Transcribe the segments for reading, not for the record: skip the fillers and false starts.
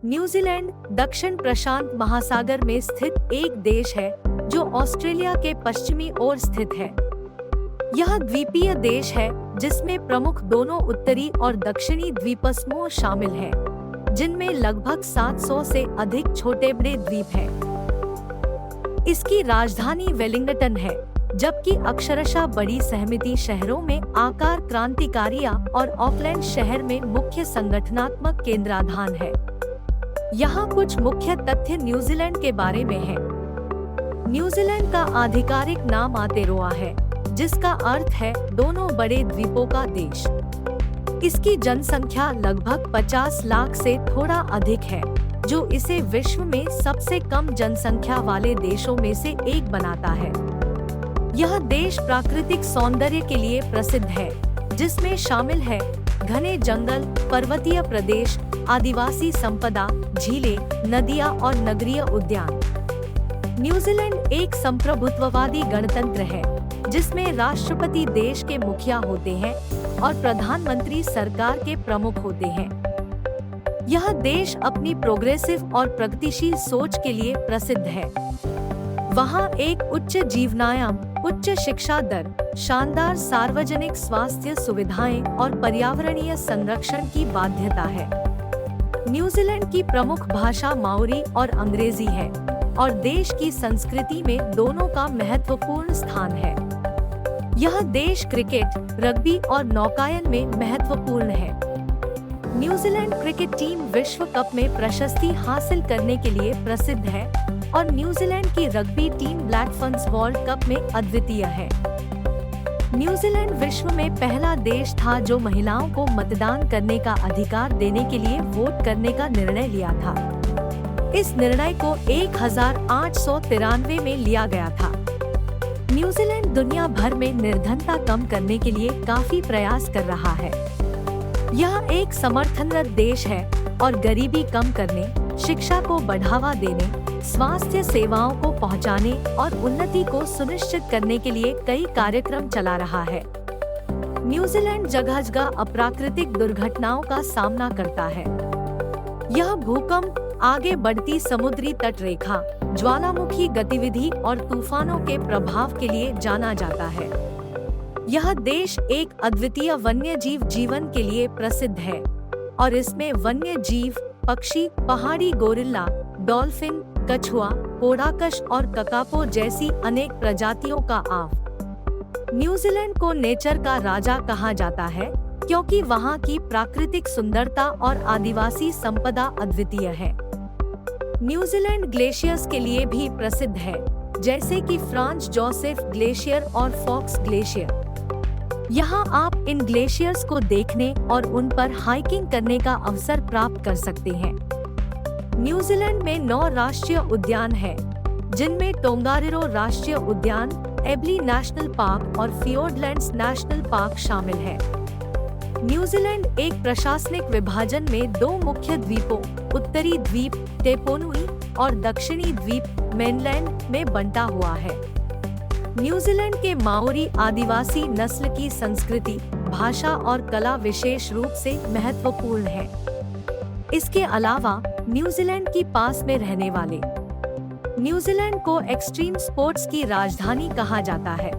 New Zealand दक्षिण प्रशांत महासागर में स्थित एक देश है जो ऑस्ट्रेलिया के पश्चिमी ओर स्थित है। यह द्वीपीय देश है जिसमें प्रमुख दोनों उत्तरी और दक्षिणी द्वीपसमूह शामिल हैं, जिनमें लगभग 700 से अधिक छोटे बड़े द्वीप हैं। इसकी राजधानी वेलिंगटन है, जबकि अक्षरशः बड़ी सहमति शहरों में आकार क्रांतिकारिया और ऑकलैंड शहर में मुख्य संगठनात्मक केंद्राधान है। यहाँ कुछ मुख्य तथ्य न्यूजीलैंड के बारे में है। न्यूजीलैंड का आधिकारिक नाम आतेरोआ है, जिसका अर्थ है दोनों बड़े द्वीपों का देश। इसकी जनसंख्या लगभग 50 लाख से थोड़ा अधिक है, जो इसे विश्व में सबसे कम जनसंख्या वाले देशों में से एक बनाता है। यह देश प्राकृतिक सौंदर्य के लिए प्रसिद्ध है, जिसमें शामिल है घने जंगल, पर्वतीय प्रदेश, आदिवासी संपदा, झीलें, नदियां और नगरीय उद्यान। न्यूजीलैंड एक संप्रभुत्ववादी गणतंत्र है, जिसमें राष्ट्रपति देश के मुखिया होते हैं और प्रधानमंत्री सरकार के प्रमुख होते हैं। यह देश अपनी प्रोग्रेसिव और प्रगतिशील सोच के लिए प्रसिद्ध है। वहाँ एक उच्च जीवनायाम, उच्च शिक्षा दर, शानदार सार्वजनिक स्वास्थ्य सुविधाएं और पर्यावरणीय संरक्षण की बाध्यता है। न्यूजीलैंड की प्रमुख भाषा माओरी और अंग्रेजी है और देश की संस्कृति में दोनों का महत्वपूर्ण स्थान है। यह देश क्रिकेट, रग्बी और नौकायन में महत्वपूर्ण है। न्यूजीलैंड क्रिकेट टीम विश्व कप में प्रशस्ति हासिल करने के लिए प्रसिद्ध है और न्यूजीलैंड की rugby team black ferns world cup में अद्वितीय है। न्यूजीलैंड विश्व में पहला देश था जो महिलाओं को मतदान करने का अधिकार देने के लिए वोट करने का निर्णय लिया था। इस निर्णय को 1893 में लिया गया था। न्यूजीलैंड दुनिया भर में निर्धनता कम करने के लिए काफी प्रयास कर रहा है। यह एक समर्थनरत देश है और गरीबी कम करने, शिक्षा को बढ़ावा देने, स्वास्थ्य सेवाओं को पहुंचाने और उन्नति को सुनिश्चित करने के लिए कई कार्यक्रम चला रहा है। न्यूजीलैंड जगह जगह अप्राकृतिक दुर्घटनाओं का सामना करता है। यह भूकंप, आगे बढ़ती समुद्री तट रेखा, ज्वालामुखी गतिविधि और तूफानों के प्रभाव के लिए जाना जाता है। यह देश एक अद्वितीय वन्यजीव जीवन के लिए प्रसिद्ध है और इसमें वन्य जीव, पक्षी, पहाड़ी गोरिल्ला, डॉल्फिन, कछुआ, पोड़ाकश और ककापो जैसी अनेक प्रजातियों का आव। न्यूजीलैंड को नेचर का राजा कहा जाता है क्योंकि वहाँ की प्राकृतिक सुंदरता और आदिवासी संपदा अद्वितीय है। न्यूजीलैंड ग्लेशियर्स के लिए भी प्रसिद्ध है, जैसे कि फ्रांस जोसेफ ग्लेशियर और फॉक्स ग्लेशियर। यहाँ आप इन ग्लेशियर्स को देखने और उन पर हाइकिंग करने का अवसर प्राप्त कर सकते हैं। न्यूजीलैंड में 9 राष्ट्रीय उद्यान हैं, जिनमें टोंगारिरो राष्ट्रीय उद्यान, एबली नेशनल पार्क और फियोर्डलैंड्स नेशनल पार्क शामिल है। न्यूजीलैंड एक प्रशासनिक विभाजन में 2 मुख्य द्वीपों, उत्तरी द्वीप टेपोनुई और दक्षिणी द्वीप मेनलैंड में बंटा हुआ है। न्यूजीलैंड के माओरी आदिवासी नस्ल की संस्कृति, भाषा और कला विशेष रूप से महत्वपूर्ण है। इसके अलावा न्यूजीलैंड की पास में रहने वाले न्यूजीलैंड को एक्सट्रीम स्पोर्ट्स की राजधानी कहा जाता है।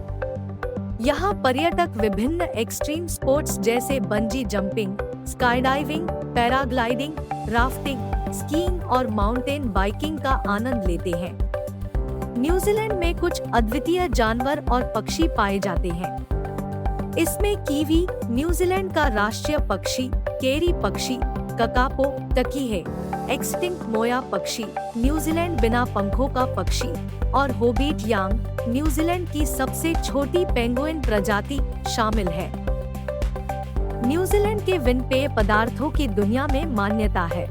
यहाँ पर्यटक विभिन्न एक्सट्रीम स्पोर्ट्स जैसे bungee jumping, skydiving, paragliding, rafting, skiing और माउंटेन बाइकिंग का आनंद लेते हैं। न्यूजीलैंड में कुछ अद्वितीय जानवर और पक्षी पाए जाते हैं। इसमें कीवी, न्यूजीलैंड का राष्ट्रीय पक्षी, केरी पक्षी, ककापो, टकी है, एक्सटिंक्ट मोया पक्षी, न्यूजीलैंड बिना पंखों का पक्षी और होबीट यांग, न्यूजीलैंड की सबसे छोटी पेंगुइन प्रजाति शामिल है। न्यूजीलैंड के विन पेय पदार्थों की दुनिया में मान्यता है।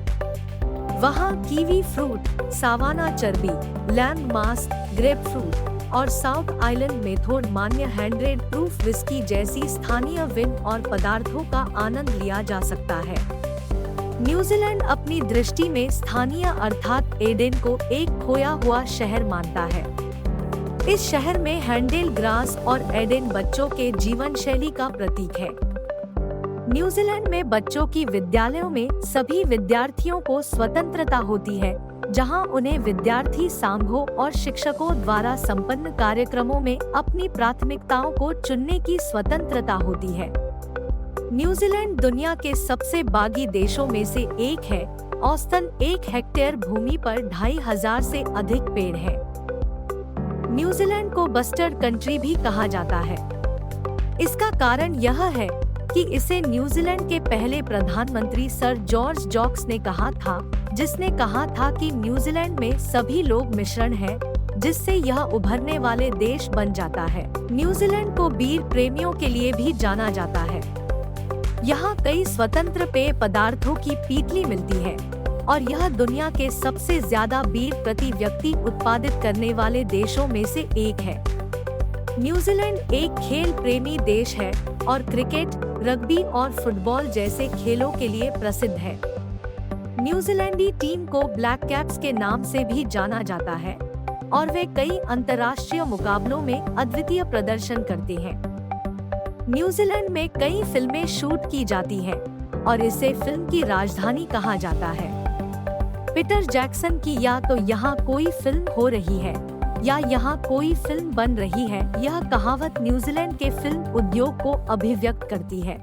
वहाँ कीवी फ्रूट, सावाना चर्बी, लैम्ब मांस, ग्रेप फ्रूट और साउथ आइलैंड मेथड मान्य 100 प्रूफ विस्की जैसी स्थानीय विन और पदार्थों का आनंद लिया जा सकता है। न्यूजीलैंड अपनी दृष्टि में स्थानीय अर्थात एडेन को एक खोया हुआ शहर मानता है। इस शहर में हैंडेल ग्रास और एडेन बच्चों के जीवन शैली का प्रतीक है। न्यूजीलैंड में बच्चों की विद्यालयों में सभी विद्यार्थियों को स्वतंत्रता होती है, जहां उन्हें विद्यार्थी संघों और शिक्षकों द्वारा संपन्न कार्यक्रमों में अपनी प्राथमिकताओं को चुनने की स्वतंत्रता होती है। न्यूजीलैंड दुनिया के सबसे बागी देशों में से एक है। औसतन 1 हेक्टेयर भूमि पर 2500 से अधिक पेड़ हैं। न्यूजीलैंड को बस्टर्ड कंट्री भी कहा जाता है। इसका कारण यह है कि इसे न्यूजीलैंड के पहले प्रधानमंत्री सर जॉर्ज जॉक्स ने कहा था, जिसने कहा था कि न्यूजीलैंड में सभी लोग मिश्रण हैं, जिससे यह उभरने वाले देश बन जाता है। न्यूजीलैंड को बीर प्रेमियों के लिए भी जाना जाता है। यहाँ कई स्वतंत्र पेय पदार्थों की पीतली मिलती है और यह दुनिया के सबसे ज्यादा बीर प्रति व्यक्ति उत्पादित करने वाले देशों में से एक है। न्यूजीलैंड एक खेल प्रेमी देश है और क्रिकेट, रग्बी और फुटबॉल जैसे खेलों के लिए प्रसिद्ध है। न्यूजीलैंडी टीम को ब्लैक कैप्स के नाम से भी जाना जाता है और वे कई अंतर्राष्ट्रीय मुकाबलों में अद्वितीय प्रदर्शन करते हैं। न्यूजीलैंड में कई फिल्में शूट की जाती हैं और इसे फिल्म की राजधानी कहा जाता है। पीटर जैक्सन की या तो यहाँ कोई फिल्म हो रही है या यहाँ कोई फिल्म बन रही है, यह कहावत न्यूजीलैंड के फिल्म उद्योग को अभिव्यक्त करती है।